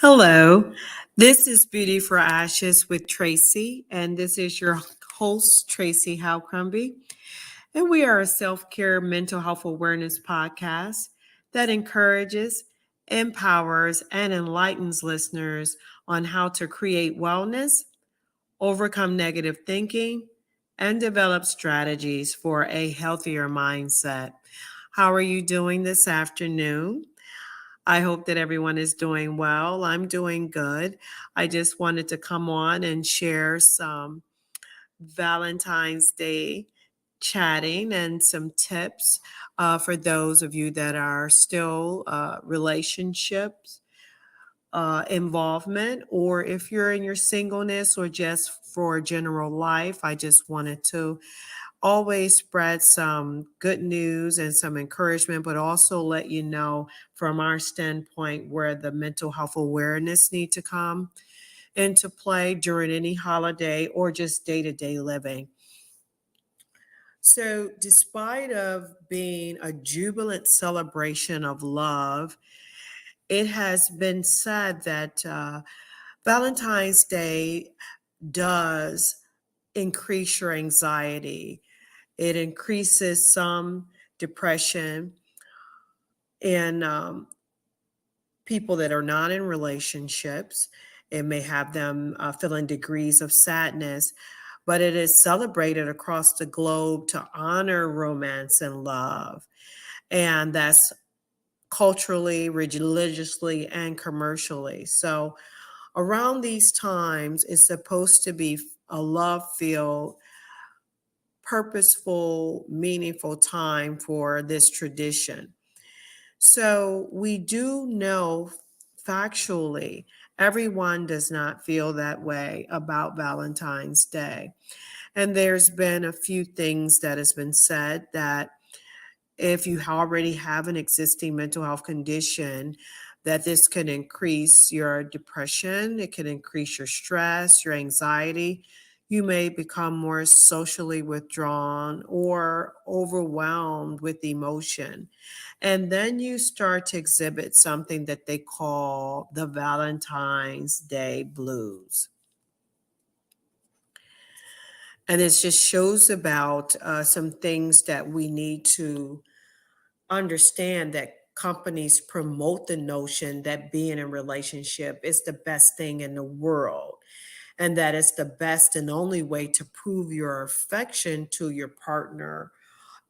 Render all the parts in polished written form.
Hello, this is Beauty for Ashes with Tracy, and this is your host, Tracy Howcrombie. And we are a self care mental health awareness podcast that encourages, empowers, and enlightens listeners on how to create wellness, overcome negative thinking, and develop strategies for a healthier mindset. How are you doing this afternoon? I hope that everyone is doing well. I'm doing good. I just wanted to come on and share some Valentine's Day chatting and some tips for those of you that are still relationships involvement, or if you're in your singleness or just for general life. I just wanted to always spread some good news and some encouragement, but also let you know from our standpoint where the mental health awareness need to come into play during any holiday or just day-to-day living. So despite of being a jubilant celebration of love, it has been said that Valentine's Day does increase your anxiety. It increases some depression in people that are not in relationships. It may have them feeling degrees of sadness, but it is celebrated across the globe to honor romance and love. And that's culturally, religiously, and commercially. So around these times, it's supposed to be a love filled, purposeful, meaningful time for this tradition. So we do know factually everyone does not feel that way about Valentine's Day. And there's been a few things that has been said that if you already have an existing mental health condition, that this can increase your depression, it can increase your stress, your anxiety. You may become more socially withdrawn or overwhelmed with emotion. And then you start to exhibit something that they call the Valentine's Day blues. And it just shows about some things that we need to understand, that companies promote the notion that being in a relationship is the best thing in the world, and that it's the best and only way to prove your affection to your partner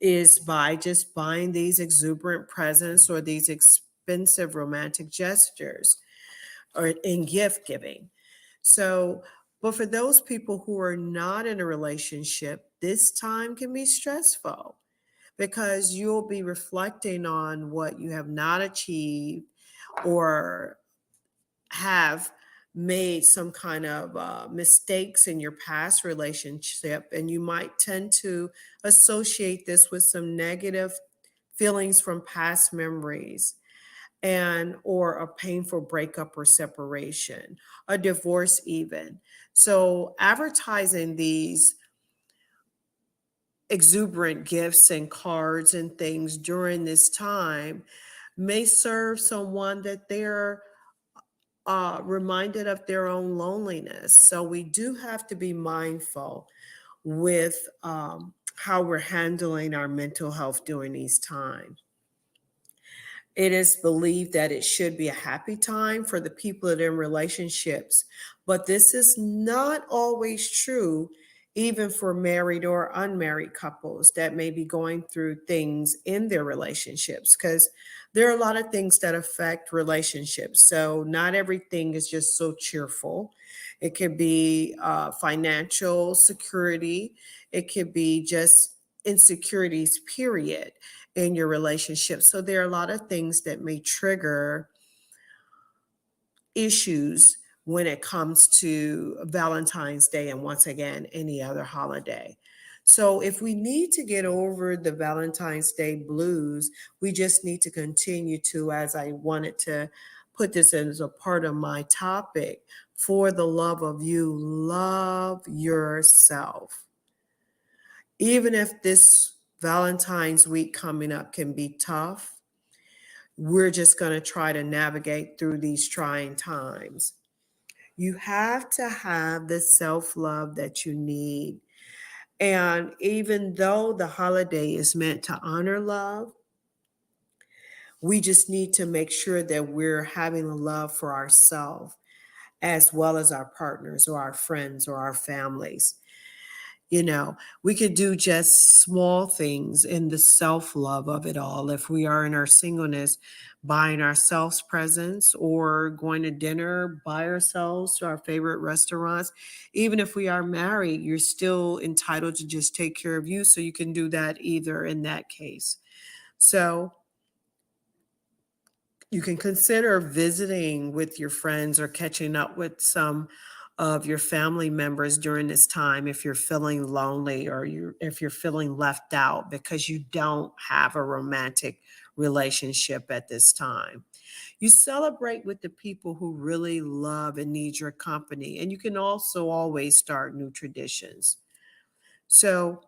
is by just buying these exuberant presents or these expensive romantic gestures or in gift giving. So, but for those people who are not in a relationship, this time can be stressful because you'll be reflecting on what you have not achieved or have made some kind of mistakes in your past relationship, and you might tend to associate this with some negative feelings from past memories and or a painful breakup or separation, a divorce even. So advertising these exuberant gifts and cards and things during this time may serve someone that they're reminded of their own loneliness. So we do have to be mindful with how we're handling our mental health during these times. It is believed that it should be a happy time for the people that are in relationships, but this is not always true, even for married or unmarried couples that may be going through things in their relationships, because there are a lot of things that affect relationships. So, not everything is just so cheerful. It could be financial security, it could be just insecurities, period, in your relationship. So there are a lot of things that may trigger issues when it comes to Valentine's Day and once again, any other holiday. So if we need to get over the Valentine's Day blues, we just need to continue to, as I wanted to put this as a part of my topic, for the love of you, love yourself. Even if this Valentine's week coming up can be tough, we're just going to try to navigate through these trying times. You have to have the self love that you need. And even though the holiday is meant to honor love, we just need to make sure that we're having a love for ourselves as well as our partners or our friends or our families. You know, we could do just small things in the self love of it all. If we are in our singleness, buying ourselves presents or going to dinner by ourselves to our favorite restaurants. Even if we are married, you're still entitled to just take care of you. So you can do that either in that case. So you can consider visiting with your friends or catching up with some of your family members during this time if you're feeling lonely or if you're feeling left out because you don't have a romantic relationship at this time. You celebrate with the people who really love and need your company, and you can also always start new traditions. So,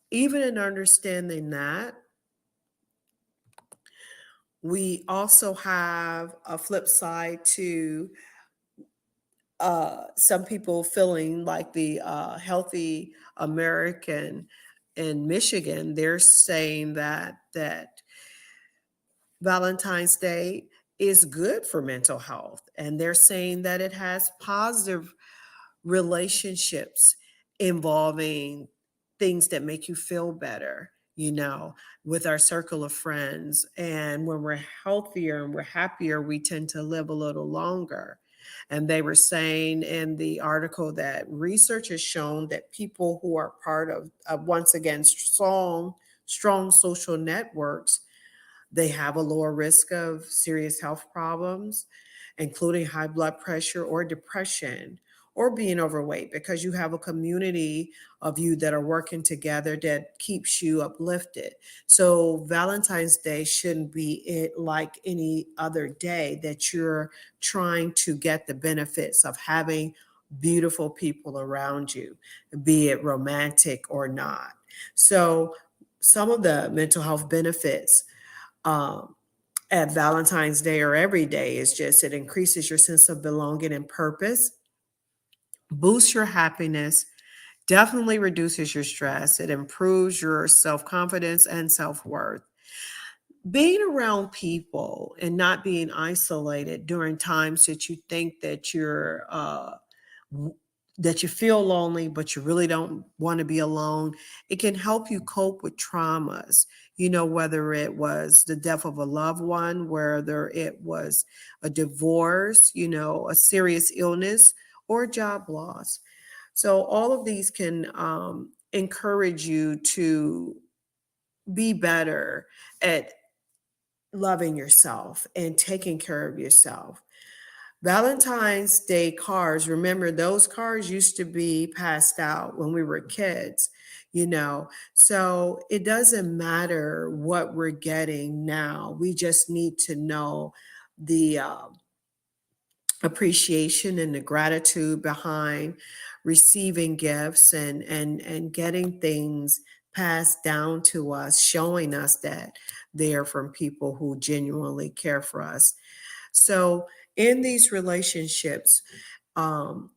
even in understanding that, we also have a flip side to some people feeling like the healthy American in Michigan. They're saying that Valentine's Day is good for mental health, and they're saying that it has positive relationships involving things that make you feel better, with our circle of friends. And when we're healthier and we're happier, we tend to live a little longer. And they were saying in the article that research has shown that people who are part of once again, strong social networks, they have a lower risk of serious health problems, including high blood pressure or depression or being overweight, because you have a community of you that are working together that keeps you uplifted. So, Valentine's Day shouldn't be it like any other day that you're trying to get the benefits of having beautiful people around you, be it romantic or not. So, some of the mental health benefits um, at Valentine's Day or every day is just it increases your sense of belonging and purpose, boosts your happiness, definitely reduces your stress, it improves your self confidence and self worth. Being around people and not being isolated during times that you think that w- that you feel lonely, but you really don't want to be alone. It can help you cope with traumas, whether it was the death of a loved one, whether it was a divorce, a serious illness, or job loss. So, all of these can encourage you to be better at loving yourself and taking care of yourself. Valentine's Day cards, remember those cards used to be passed out when we were kids, So it doesn't matter what we're getting now. We just need to know the appreciation and the gratitude behind receiving gifts and getting things passed down to us, showing us that they're from people who genuinely care for us. So in these relationships, um,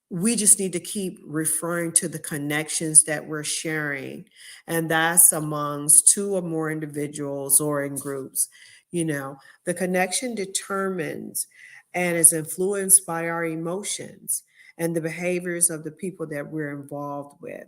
we just need to keep referring to the connections that we're sharing, and that's amongst two or more individuals or in groups. The connection determines and is influenced by our emotions and the behaviors of the people that we're involved with.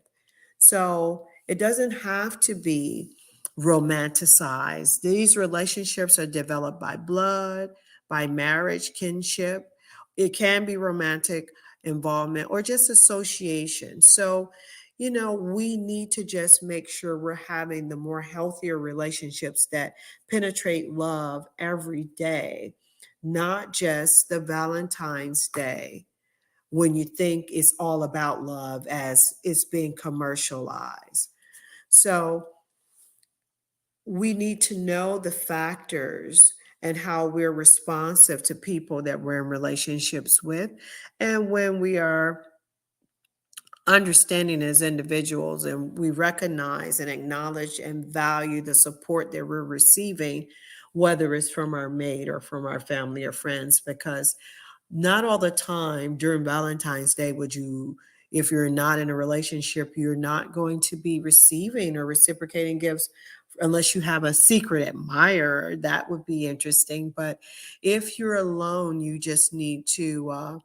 So it doesn't have to be romanticized. These relationships are developed by blood, by marriage, kinship. It can be romantic involvement or just association. So, we need to just make sure we're having the more healthier relationships that penetrate love every day, not just the Valentine's Day when you think it's all about love as it's being commercialized. So, we need to know the factors and how we're responsive to people that we're in relationships with. And when we are understanding as individuals and we recognize and acknowledge and value the support that we're receiving, whether it's from our mate or from our family or friends, because not all the time during Valentine's Day would you, if you're not in a relationship, you're not going to be receiving or reciprocating gifts unless you have a secret admirer. That would be interesting. But if you're alone, you just need to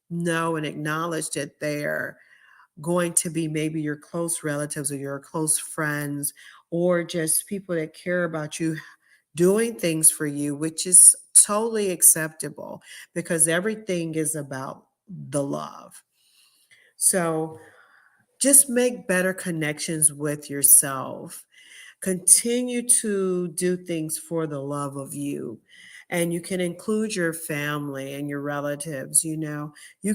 know and acknowledge that they're going to be maybe your close relatives or your close friends or just people that care about you doing things for you, which is totally acceptable because everything is about the love. So just make better connections with yourself. Continue to do things for the love of you. And you can include your family and your relatives, you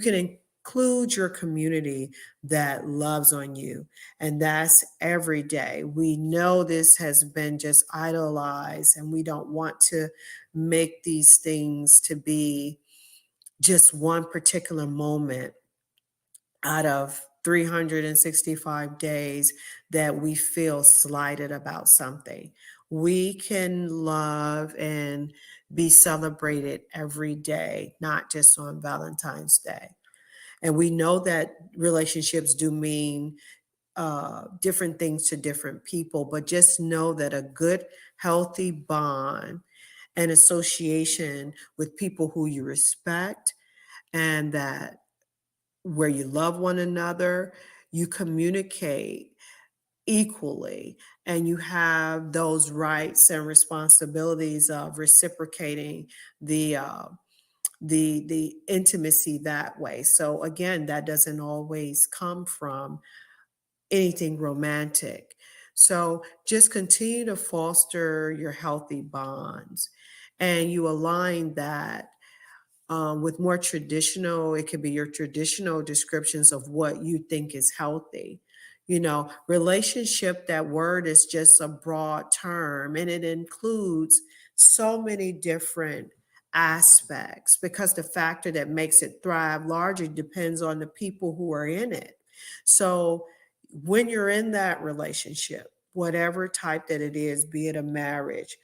can include your community that loves on you. And that's every day. We know this has been just idolized, and we don't want to make these things to be just one particular moment out of 365 days that we feel slighted about something. We can love and be celebrated every day, not just on Valentine's Day. And we know that relationships do mean different things to different people, but just know that a good, healthy bond and association with people who you respect and that where you love one another, you communicate equally, and you have those rights and responsibilities of reciprocating the uh, the intimacy that way. So again, that doesn't always come from anything romantic. So just continue to foster your healthy bonds, and you align that with more traditional, it could be your traditional descriptions of what you think is healthy. Relationship, that word is just a broad term and it includes so many different aspects because the factor that makes it thrive largely depends on the people who are in it. So when you're in that relationship, whatever type that it is, be it a marriage,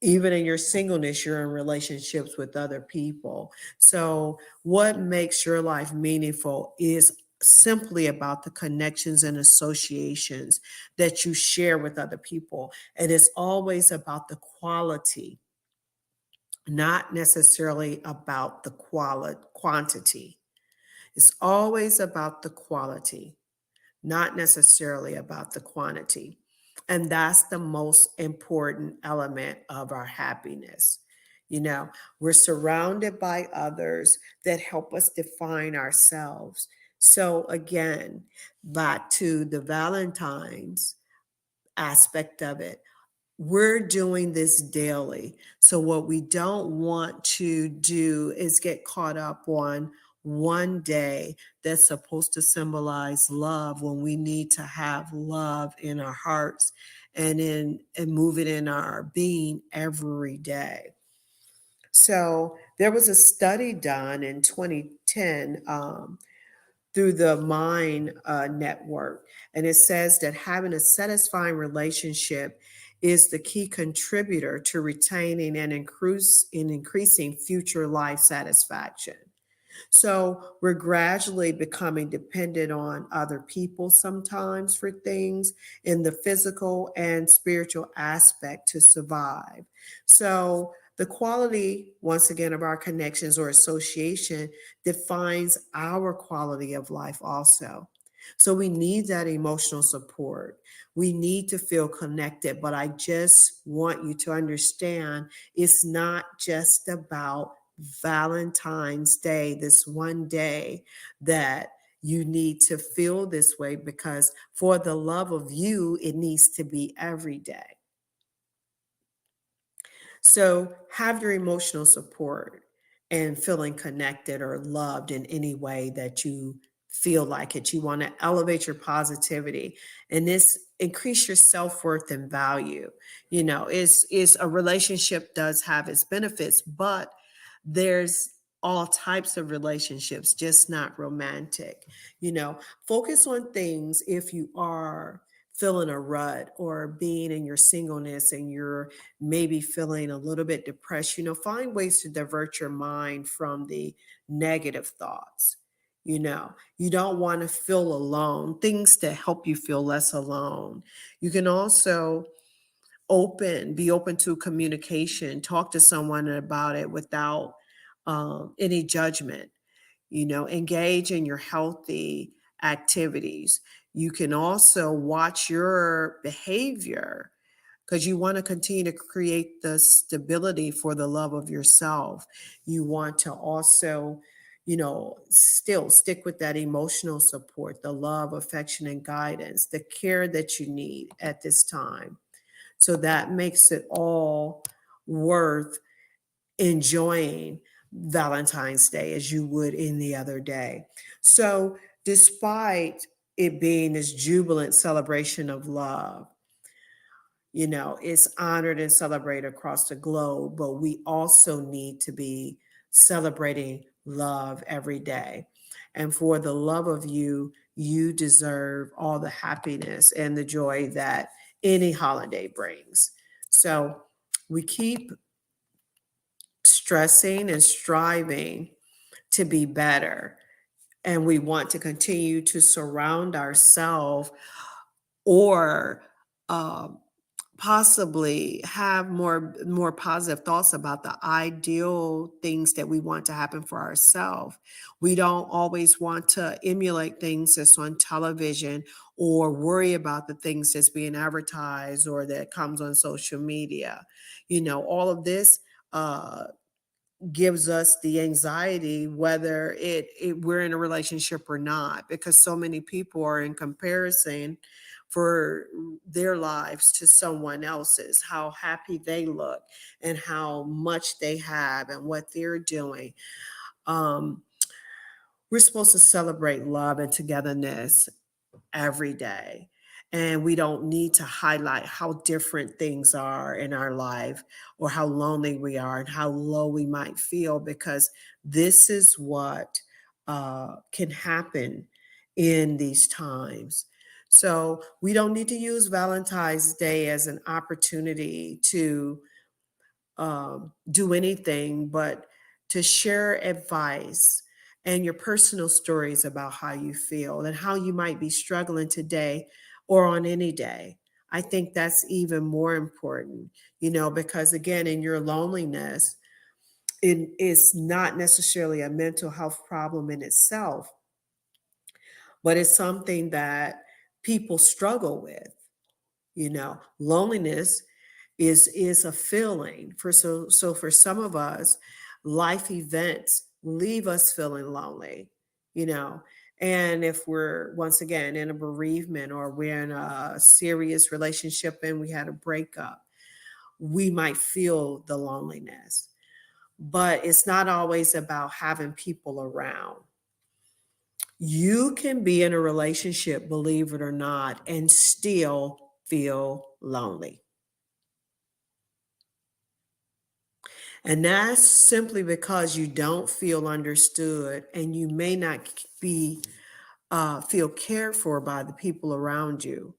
even in your singleness, you're in relationships with other people. So, what makes your life meaningful is simply about the connections and associations that you share with other people. And it's always about the quality, not necessarily about the quantity. It's always about the quality, not necessarily about the quantity. And that's the most important element of our happiness. You know, we're surrounded by others that help us define ourselves. So, again, back to the Valentine's aspect of it, we're doing this daily. So, what we don't want to do is get caught up on one day that's supposed to symbolize love when we need to have love in our hearts and move it in our being every day. So, there was a study done in 2010 through the Mind Network. And it says that having a satisfying relationship is the key contributor to retaining and increasing future life satisfaction. So we're gradually becoming dependent on other people sometimes for things in the physical and spiritual aspect to survive. So the quality, once again, of our connections or association defines our quality of life also. So we need that emotional support. We need to feel connected, but I just want you to understand it's not just about Valentine's Day, this one day that you need to feel this way because for the love of you, it needs to be every day. So have your emotional support and feeling connected or loved in any way that you feel like it. You want to elevate your positivity and this increase your self-worth and value. Is a relationship does have its benefits, but there's all types of relationships, just not romantic. Focus on things if you are feeling a rut or being in your singleness and you're maybe feeling a little bit depressed, find ways to divert your mind from the negative thoughts. You don't want to feel alone, things that help you feel less alone. You can also be open to communication, talk to someone about it without any judgment. Engage in your healthy activities. You can also watch your behavior because you want to continue to create the stability for the love of yourself. You want to also, still stick with that emotional support, the love, affection, and guidance, the care that you need at this time. So that makes it all worth enjoying Valentine's Day as you would any other day. So, despite it being this jubilant celebration of love, it's honored and celebrated across the globe, but we also need to be celebrating love every day. And for the love of you, you deserve all the happiness and the joy that any holiday brings. So, we keep stressing and striving to be better. And we want to continue to surround ourselves or um, possibly have more positive thoughts about the ideal things that we want to happen for ourselves. We don't always want to emulate things that's on television or worry about the things that's being advertised or that comes on social media. All of this gives us the anxiety whether we're in a relationship or not, because so many people are in comparison for their lives to someone else's, how happy they look and how much they have and what they're doing. um, we're supposed to celebrate love and togetherness every day. And we don't need to highlight how different things are in our life or how lonely we are and how low we might feel, because this is what can happen in these times. So we don't need to use Valentine's Day as an opportunity to do anything but to share advice and your personal stories about how you feel and how you might be struggling today or on any day. I think that's even more important, because again, in your loneliness, it is not necessarily a mental health problem in itself, but it's something that people struggle with. Loneliness is a feeling for so for some of us, life events leave us feeling lonely, you know. And if we're once again in a bereavement or we're in a serious relationship and we had a breakup, we might feel the loneliness. But it's not always about having people around. You can be in a relationship, believe it or not, and still feel lonely. And that's simply because you don't feel understood and you may not be feel cared for by the people around you.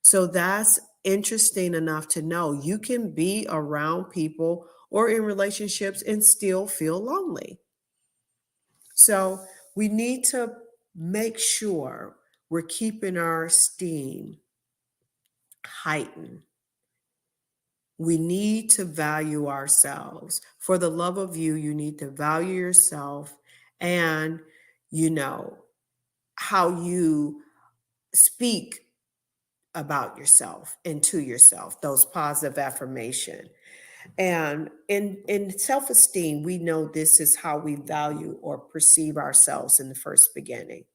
So that's interesting enough to know you can be around people or in relationships and still feel lonely. So we need to make sure we're keeping our esteem heightened. We need to value ourselves. For the love of you, you need to value yourself and, you know, how you speak about yourself and to yourself, those positive affirmation. And in self-esteem, we know this is how we value or perceive ourselves in the first beginning.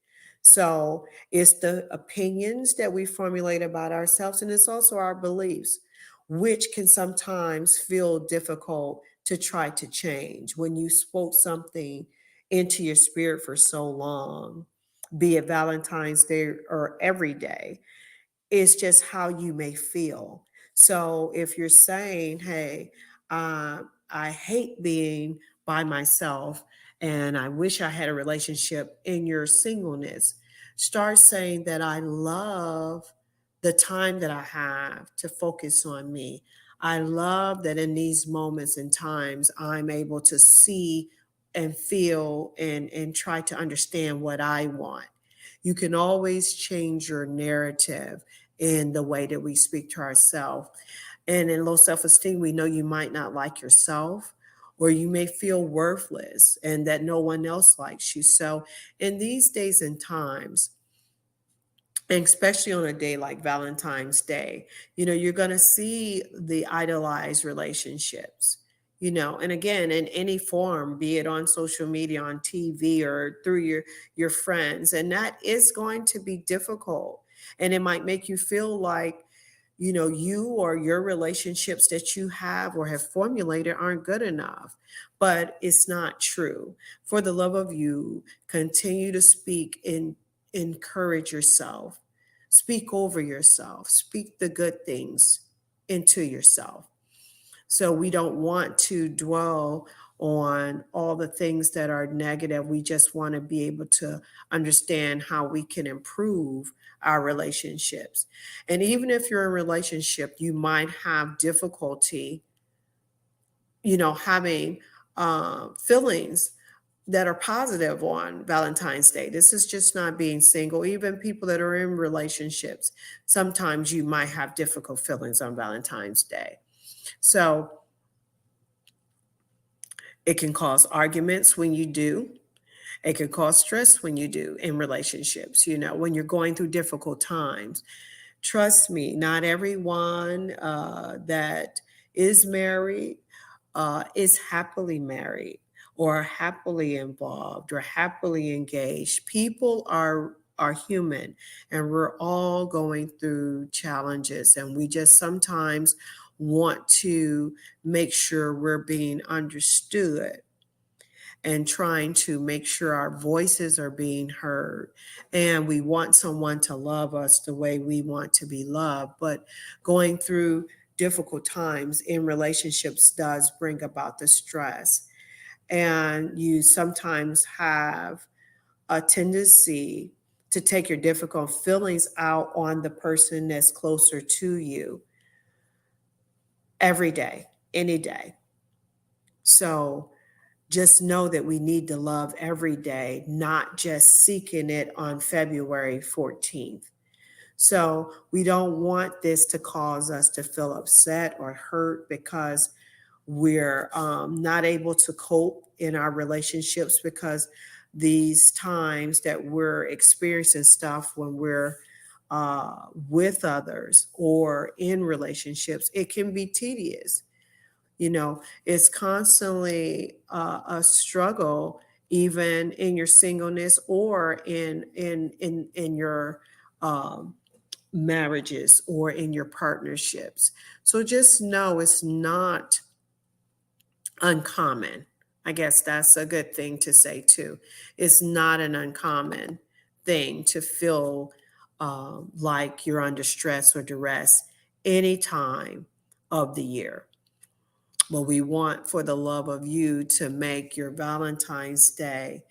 So it's the opinions that we formulate about ourselves, and it's also our beliefs, which can sometimes feel difficult to try to change. When you spoke something into your spirit for so long, be it Valentine's Day or every day, it's just how you may feel. So if you're saying, hey, I hate being by myself and I wish I had a relationship in your singleness, start saying that I love the time that I have to focus on me. I love that in these moments and times, I'm able to see and feel and try to understand what I want. You can always change your narrative in the way that we speak to ourselves. And in low self esteem, we know you might not like yourself, or you may feel worthless and that no one else likes you. So, in these days and times, and especially on a day like Valentine's Day, you're going to see the idolized relationships, and again, in any form, be it on social media, on TV, or through your friends, and that is going to be difficult. And it might make you feel like, you or your relationships that you have or have formulated aren't good enough. But it's not true. For the love of you, continue to speak and encourage yourself. Speak over yourself. Speak the good things into yourself. So we don't want to dwell on all the things that are negative. We just want to be able to understand how we can improve our relationships. And even if you're in a relationship, you might have difficulty, having feelings that are positive on Valentine's Day. This is just not being single. Even people that are in relationships, sometimes you might have difficult feelings on Valentine's Day. So it can cause arguments when you do. It can cause stress when you do in relationships, when you're going through difficult times. Trust me, not everyone that is married is happily married or happily involved or happily engaged. People are human, and we're all going through challenges, and we just sometimes want to make sure we're being understood and trying to make sure our voices are being heard. And we want someone to love us the way we want to be loved. But going through difficult times in relationships does bring about the stress. And you sometimes have a tendency to take your difficult feelings out on the person that's closer to you every day, any day. So just know that we need to love every day, not just seeking it on February 14th. So we don't want this to cause us to feel upset or hurt because we're not able to cope in our relationships, because these times that we're experiencing stuff when we're with others or in relationships, it can be tedious. It's constantly a struggle, even in your singleness or in your marriages or in your partnerships. So just know it's not uncommon. I guess that's a good thing to say too. It's not an uncommon thing to feel like you're under stress or duress any time of the year. But we want, for the love of you, to make your Valentine's Day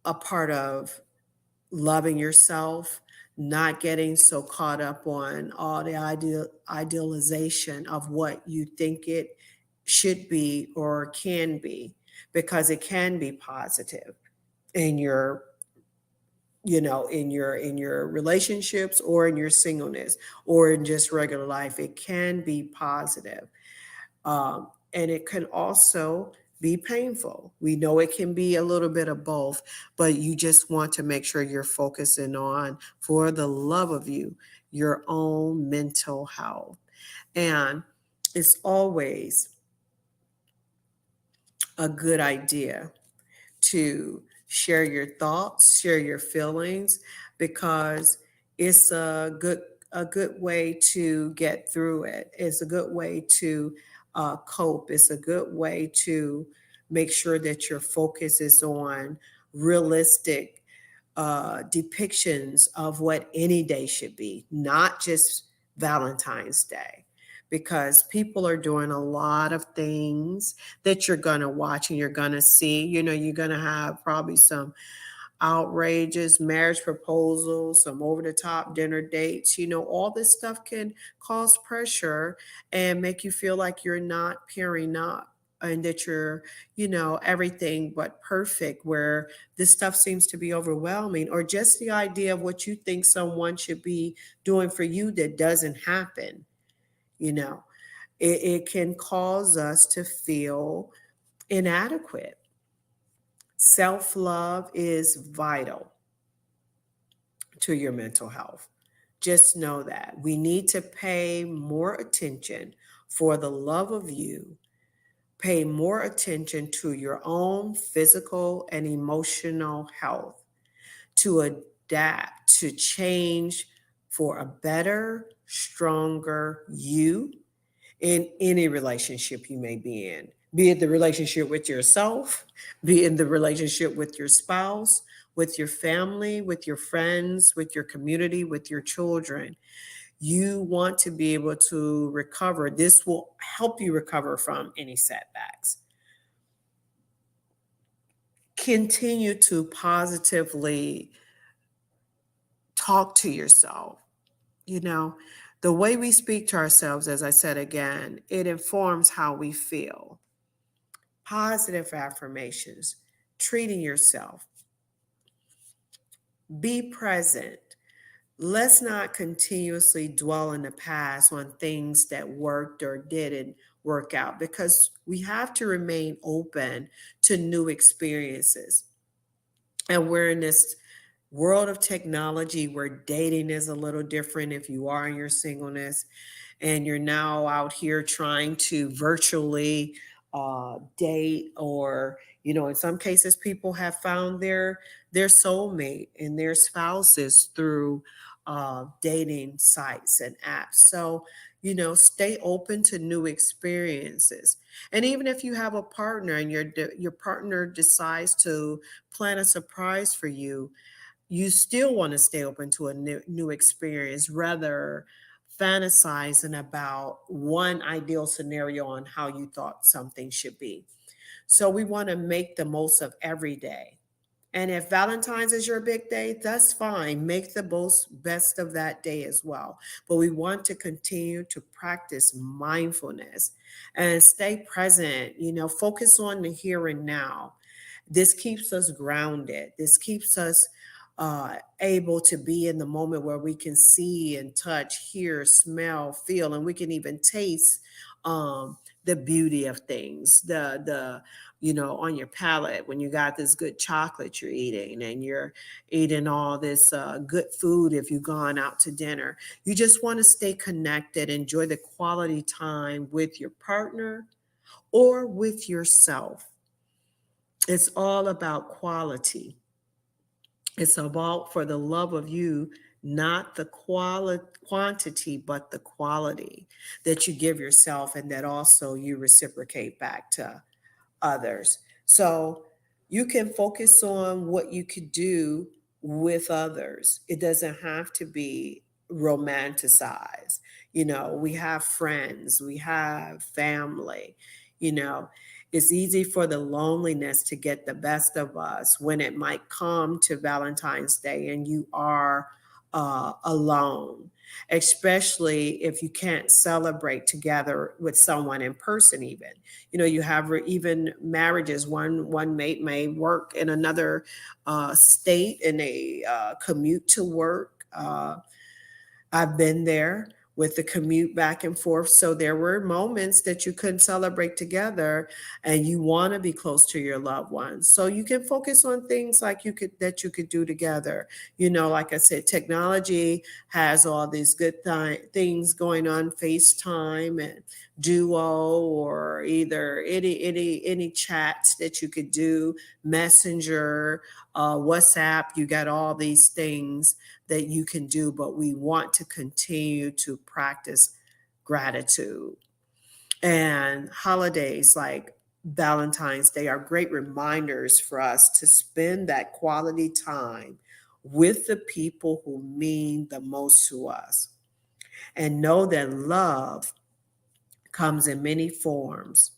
a part of loving yourself, not getting so caught up on all the idealization of what you think it should be or can be, because it can be positive in your in your relationships or in your singleness or in just regular life. It can be positive. And it can also be painful. We know it can be a little bit of both, but you just want to make sure you're focusing on, for the love of you, your own mental health. And it's always a good idea to share your thoughts, share your feelings, because it's a good way to get through it. It's a good way to cope. It's a good way to make sure that your focus is on realistic depictions of what any day should be, not just Valentine's Day. Because people are doing a lot of things that you're going to watch and you're going to see. You're going to have probably some outrageous marriage proposals, some over the top dinner dates. All this stuff can cause pressure and make you feel like you're not pairing up and that you're, everything but perfect, where this stuff seems to be overwhelming, or just the idea of what you think someone should be doing for you that doesn't happen. You know, it can cause us to feel inadequate. Self love is vital to your mental health. Just know that we need to pay more attention for the love of you, pay more attention to your own physical and emotional health, to adapt, to change for a better, stronger you in any relationship you may be in, be it the relationship with yourself, be it the relationship with your spouse, with your family, with your friends, with your community, with your children. You want to be able to recover. This will help you recover from any setbacks. Continue to positively talk to yourself. You know, the way we speak to ourselves, as I said again, it informs how we feel. Positive affirmations, treating yourself, be present. Let's not continuously dwell in the past on things that worked or didn't work out, because we have to remain open to new experiences. And we're in this world of technology where dating is a little different if you are in your singleness and you're now out here trying to virtually date, or in some cases people have found their soulmate and their spouses through dating sites and apps. So stay open to new experiences. And even if you have a partner and your partner decides to plan a surprise for you, you still want to stay open to a new experience, rather fantasizing about one ideal scenario on how you thought something should be. So we want to make the most of every day. And if Valentine's is your big day, that's fine. Make the most best of that day as well. But we want to continue to practice mindfulness and stay present, focus on the here and now. This keeps us grounded. This keeps us able to be in the moment where we can see and touch, hear, smell, feel, and we can even taste the beauty of things. The on your palate when you got this good chocolate you're eating, and you're eating all this good food if you've gone out to dinner. You just want to stay connected, enjoy the quality time with your partner or with yourself. It's all about quality. It's about for the love of you, not the quantity, but the quality that you give yourself, and that also you reciprocate back to others. So you can focus on what you could do with others. It doesn't have to be romanticized. We have friends, we have family, you know. It's easy for the loneliness to get the best of us when it might come to Valentine's Day and you are alone, especially if you can't celebrate together with someone in person. Even you have even marriages, one mate may work in another state and they commute to work. I've been there with the commute back and forth. So there were moments that you couldn't celebrate together, and you want to be close to your loved ones. So you can focus on things like you could do together. Like I said, technology has all these good things going on, FaceTime and Duo, or either any chats that you could do, Messenger, WhatsApp. You got all these things that you can do, but we want to continue to practice gratitude. And holidays like Valentine's Day are great reminders for us to spend that quality time with the people who mean the most to us. And know that love comes in many forms: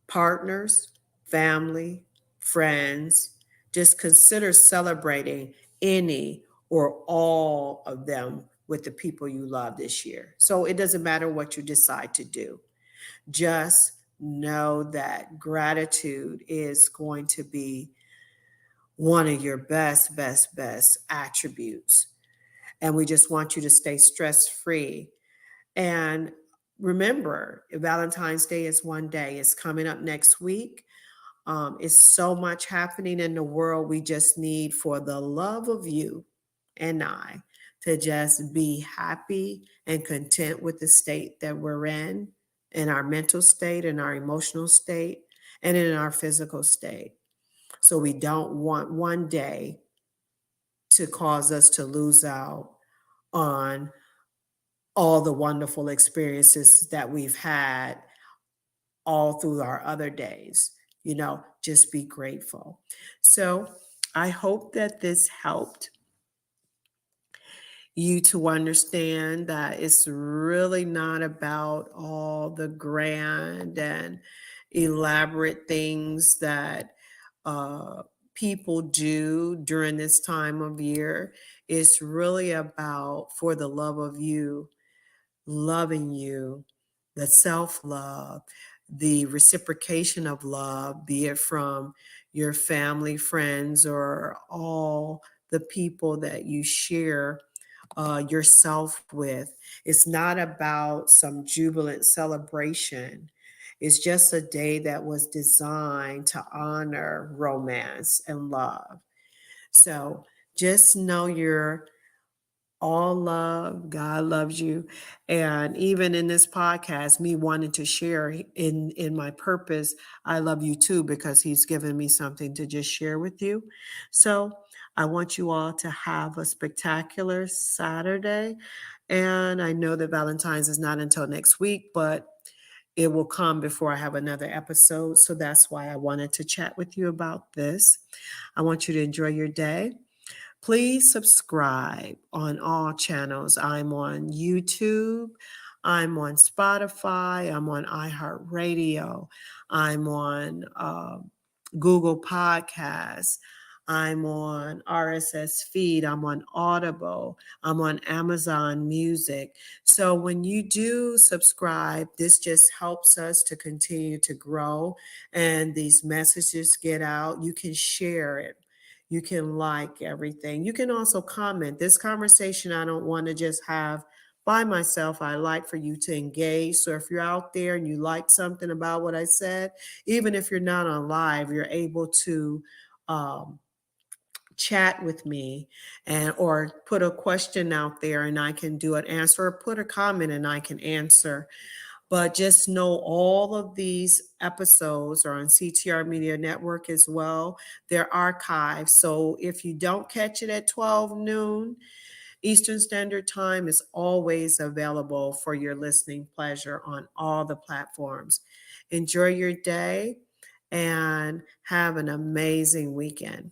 partners, family, friends, Just consider celebrating any or all of them with the people you love this year. So it doesn't matter what you decide to do. Just know that gratitude is going to be one of your best attributes. And we just want you to stay stress free. And remember, Valentine's Day is one day, it's coming up next week. It's so much happening in the world. We just need for the love of you and I to just be happy and content with the state that we're in our mental state, in our emotional state, and in our physical state. So we don't want one day to cause us to lose out on all the wonderful experiences that we've had all through our other days. Just be grateful. So I hope that this helped you to understand that it's really not about all the grand and elaborate things that uh, people do during this time of year. It's really about, for the love of you, loving you, the self love, the reciprocation of love, be it from your family, friends, or all the people that you share yourself with. It's not about some jubilant celebration. It's just a day that was designed to honor romance and love. So just know you're all love. God loves you. And even in this podcast, me wanting to share in my purpose, I love you too, because he's given me something to just share with you. So I want you all to have a spectacular Saturday. And I know that Valentine's is not until next week, but it will come before I have another episode. So that's why I wanted to chat with you about this. I want you to enjoy your day. Please subscribe on all channels. I'm on YouTube. I'm on Spotify. I'm on iHeartRadio. I'm on Google Podcasts. I'm on RSS Feed. I'm on Audible. I'm on Amazon Music. So when you do subscribe, this just helps us to continue to grow and these messages get out. You can share it. You can like everything. You can also comment. This conversation, I don't want to just have by myself. I like for you to engage. So if you're out there and you like something about what I said, even if you're not on live, you're able to um, chat with me and or put a question out there and I can do an answer, or put a comment and I can answer. But just know all of these episodes are on CTR Media Network as well. They're archived. So if you don't catch it at 12 noon Eastern Standard Time, is always available for your listening pleasure on all the platforms. Enjoy your day and have an amazing weekend.